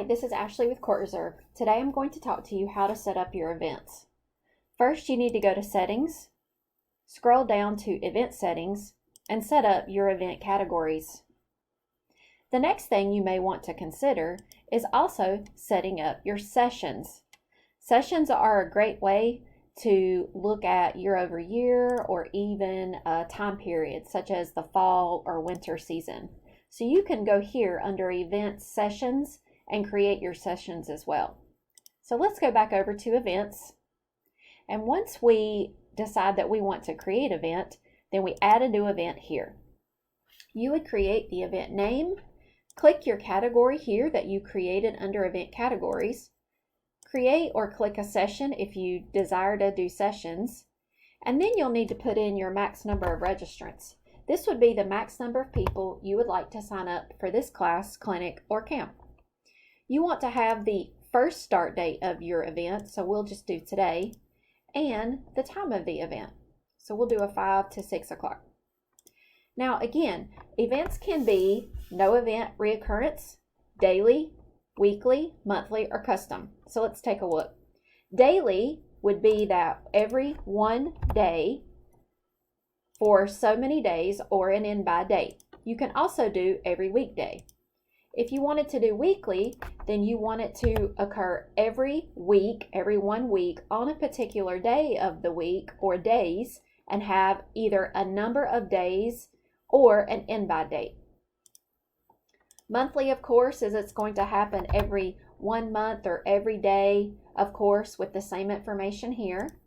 Hi, this is Ashley with CourtReserve. Today I'm going to talk to you how to set up your events. First, you need to go to Settings, scroll down to Event Settings, and set up your event categories. The next thing you may want to consider is also setting up your sessions. Sessions are a great way to look at year over year or even a time period such as the fall or winter season. So you can go here under Event Sessions and create your sessions as well. So let's go back over to Events. And once we decide that we want to create an event, then we add a new event here. You would create the event name, click your category here that you created under Event Categories, create or click a session if you desire to do sessions, and then you'll need to put in your max number of registrants. This would be the max number of people you would like to sign up for this class, clinic, or camp. You want to have the first start date of your event, so we'll just do today, and the time of the event. So we'll do a 5 to 6 o'clock. Now again, events can be no event reoccurrence, daily, weekly, monthly, or custom. So let's take a look. Daily would be that every one day for so many days or an end by date. You can also do every weekday. If you wanted to do weekly, then you want it to occur every week, every 1 week on a particular day of the week or days, and have either a number of days or an end by date. Monthly, of course, is it's going to happen every 1 month or every day, of course, with the same information here.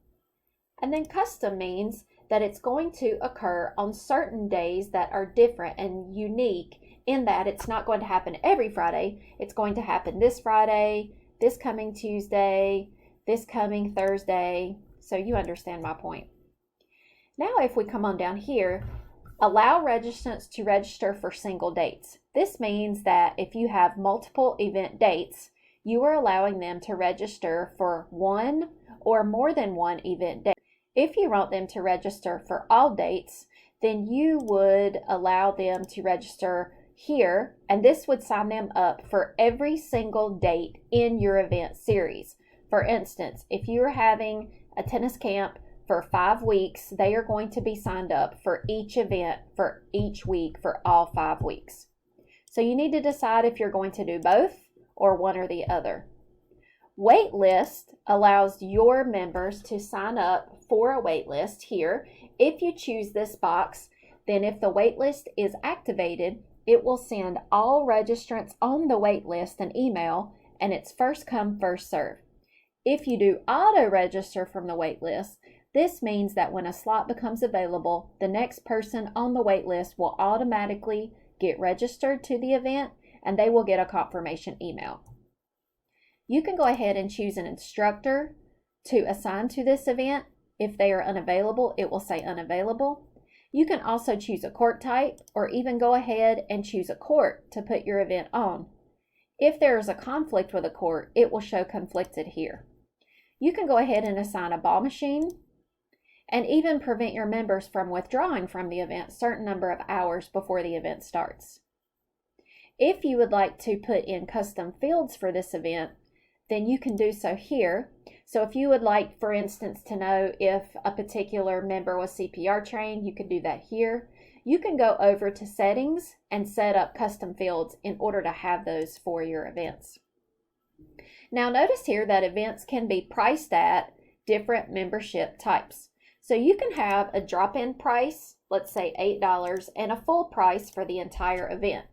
And then custom means that it's going to occur on certain days that are different and unique in that it's not going to happen every Friday. It's going to happen this Friday, this coming Tuesday, this coming Thursday. So you understand my point. Now if we come on down here, allow registrants to register for single dates. This means that if you have multiple event dates, you are allowing them to register for one or more than one event date. If you want them to register for all dates, then you would allow them to register here, and this would sign them up for every single date in your event series. For instance, if you're having a tennis camp for 5 weeks, they are going to be signed up for each event for each week for all 5 weeks. So you need to decide if you're going to do both or one or the other. Wait list allows your members to sign up for a wait list here. If you choose this box, then if the wait list is activated, it will send all registrants on the wait list an email, and it's first come, first serve. If you do auto register from the wait list, this means that when a slot becomes available, the next person on the wait list will automatically get registered to the event, and they will get a confirmation email. You can go ahead and choose an instructor to assign to this event. If they are unavailable, it will say unavailable. You can also choose a court type or even go ahead and choose a court to put your event on. If there is a conflict with a court, it will show conflicted here. You can go ahead and assign a ball machine and even prevent your members from withdrawing from the event a certain number of hours before the event starts. If you would like to put in custom fields for this event, then you can do so here. So if you would like, for instance, to know if a particular member was CPR trained, you could do that here. You can go over to settings and set up custom fields in order to have those for your events. Now notice here that events can be priced at different membership types. So you can have a drop-in price, let's say $8, and a full price for the entire event.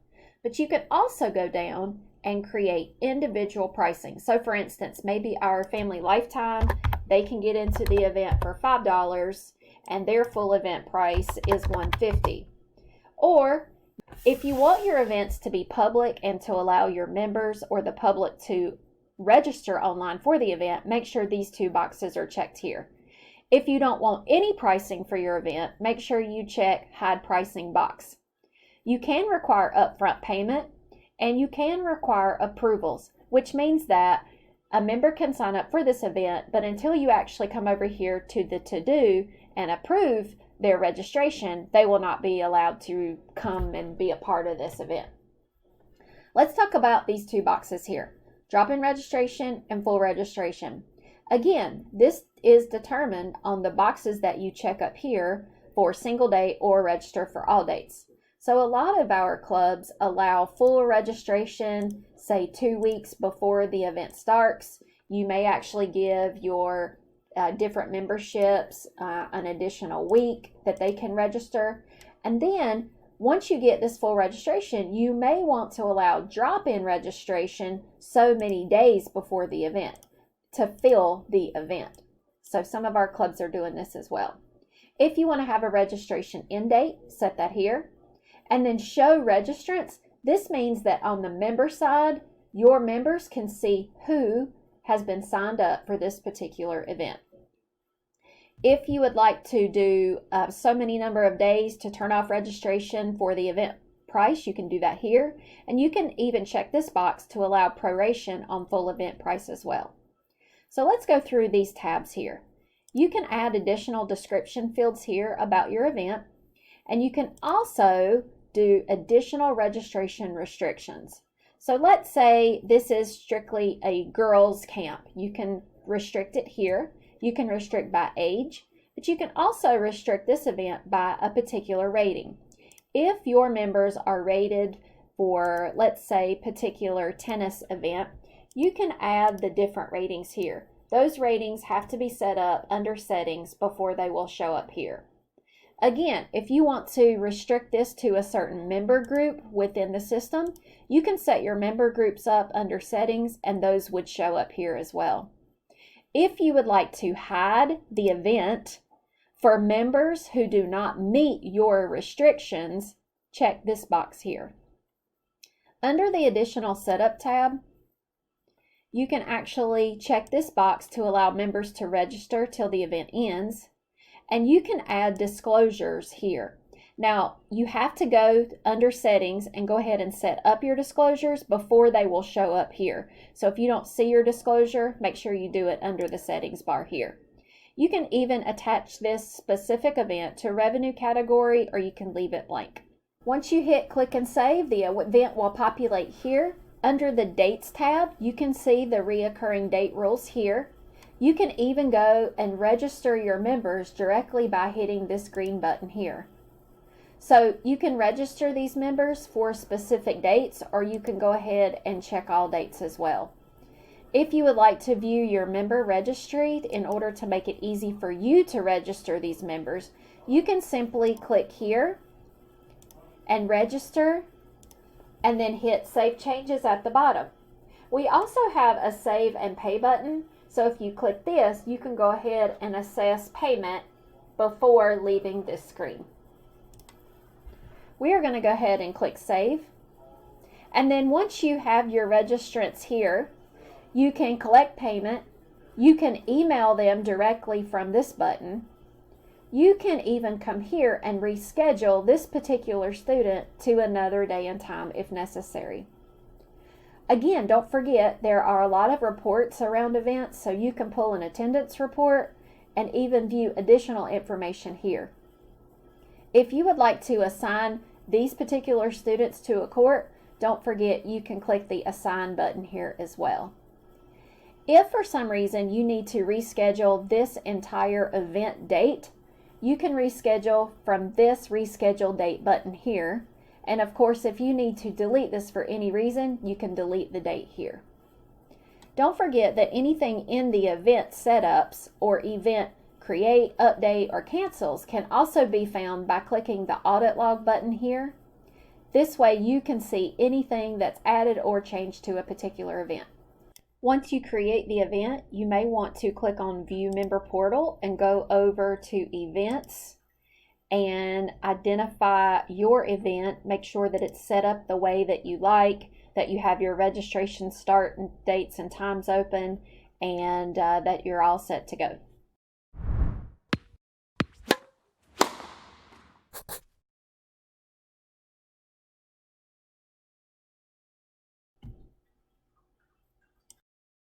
But you can also go down and create individual pricing. So for instance, maybe our family lifetime, they can get into the event for $5 and their full event price is $150. Or if you want your events to be public and to allow your members or the public to register online for the event, make sure these 2 boxes are checked here. If you don't want any pricing for your event, make sure you check Hide Pricing box. You can require upfront payment, and you can require approvals, which means that a member can sign up for this event, but until you actually come over here to the to-do and approve their registration, they will not be allowed to come and be a part of this event. Let's talk about these 2 boxes here. drop-in registration, and full registration. Again, this is determined on the boxes that you check up here for single date or register for all dates. So a lot of our clubs allow full registration, say 2 weeks before the event starts. You may actually give your different memberships an additional week that they can register. And then once you get this full registration, you may want to allow drop-in registration so many days before the event to fill the event. So some of our clubs are doing this as well. If you want to have a registration end date, set that here. And then show registrants. This means that on the member side, your members can see who has been signed up for this particular event. If you would like to do so many number of days to turn off registration for the event price, you can do that here. And you can even check this box to allow proration on full event price as well. So let's go through these tabs here. You can add additional description fields here about your event, and you can also do additional registration restrictions. So let's say this is strictly a girls' camp. You can restrict it here. You can restrict by age, but you can also restrict this event by a particular rating. If your members are rated for, let's say, particular tennis event, you can add the different ratings here. Those ratings have to be set up under settings before they will show up here. Again, if you want to restrict this to a certain member group within the system, you can set your member groups up under settings and those would show up here as well. If you would like to hide the event for members who do not meet your restrictions, check this box here. Under the Additional Setup tab, you can actually check this box to allow members to register till the event ends. And you can add disclosures here. Now, you have to go under settings and go ahead and set up your disclosures before they will show up here. So if you don't see your disclosure, make sure you do it under the settings bar here. You can even attach this specific event to revenue category, or you can leave it blank. Once you hit click and save, the event will populate here. Under the Dates tab, you can see the reoccurring date rules here. You can even go and register your members directly by hitting this green button here. So you can register these members for specific dates, or you can go ahead and check all dates as well. If you would like to view your member registry in order to make it easy for you to register these members, you can simply click here and register and then hit Save Changes at the bottom. We also have a Save and Pay button. So if you click this, you can go ahead and assess payment before leaving this screen. We are going to go ahead and click Save. And then once you have your registrants here, you can collect payment. You can email them directly from this button. You can even come here and reschedule this particular student to another day and time if necessary. Again, don't forget there are a lot of reports around events, so you can pull an attendance report and even view additional information here. If you would like to assign these particular students to a court, don't forget you can click the Assign button here as well. If for some reason you need to reschedule this entire event date, you can reschedule from this Reschedule Date button here. And of course, if you need to delete this for any reason, you can delete the date here. Don't forget that anything in the event setups or event create, update, or cancels can also be found by clicking the Audit Log button here. This way you can see anything that's added or changed to a particular event. Once you create the event, you may want to click on View Member Portal and go over to Events and identify your event. Make sure that it's set up the way that you like, that you have your registration start and dates and times open, and that you're all set to go.